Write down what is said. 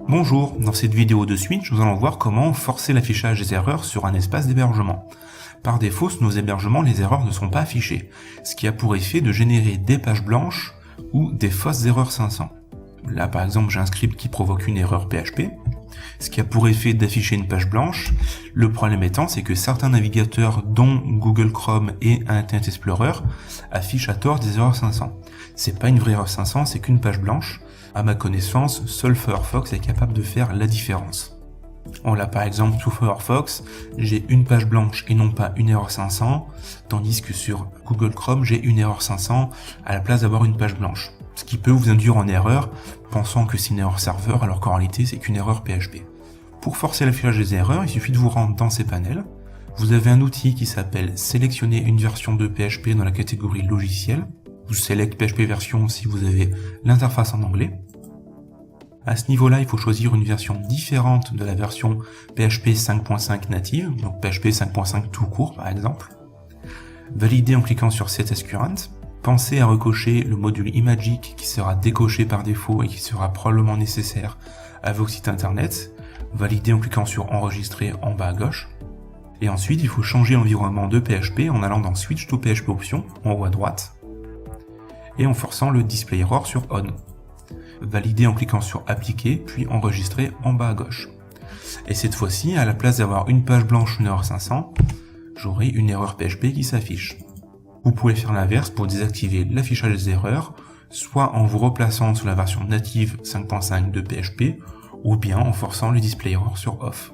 Bonjour, dans cette vidéo de Switch, nous allons voir comment forcer l'affichage des erreurs sur un espace d'hébergement. Par défaut, sur nos hébergements, les erreurs ne sont pas affichées, ce qui a pour effet de générer des pages blanches ou des fausses erreurs 500. Là par exemple, j'ai un script qui provoque une erreur PHP, ce qui a pour effet d'afficher une page blanche. Le problème étant, c'est que certains navigateurs, dont Google Chrome et Internet Explorer, affichent à tort des erreurs 500. C'est pas une vraie erreur 500, c'est qu'une page blanche. À ma connaissance, seul Firefox est capable de faire la différence. Là par exemple, sous Firefox, j'ai une page blanche et non pas une erreur 500, tandis que sur Google Chrome, j'ai une erreur 500 à la place d'avoir une page blanche. Ce qui peut vous induire en erreur, pensant que c'est une erreur serveur alors qu'en réalité c'est qu'une erreur PHP. Pour forcer l'affichage des erreurs, il suffit de vous rendre dans ces panels. Vous avez un outil qui s'appelle sélectionner une version de PHP dans la catégorie logiciel. Vous sélectionnez PHP version si vous avez l'interface en anglais. À ce niveau-là, il faut choisir une version différente de la version PHP 5.5 native, donc PHP 5.5 tout court par exemple. Valider en cliquant sur Set as Current. Pensez à recocher le module Imagic qui sera décoché par défaut et qui sera probablement nécessaire à vos sites internet. Valider en cliquant sur Enregistrer en bas à gauche. Et ensuite, il faut changer l'environnement de PHP en allant dans Switch to PHP Options en haut à droite et en forçant le Display Error sur On. Valider en cliquant sur Appliquer, puis Enregistrer en bas à gauche. Et cette fois-ci, à la place d'avoir une page blanche ou une erreur 500, j'aurai une erreur PHP qui s'affiche. Vous pouvez faire l'inverse pour désactiver l'affichage des erreurs, soit en vous replaçant sur la version native 5.5 de PHP, ou bien en forçant le Display Error sur Off.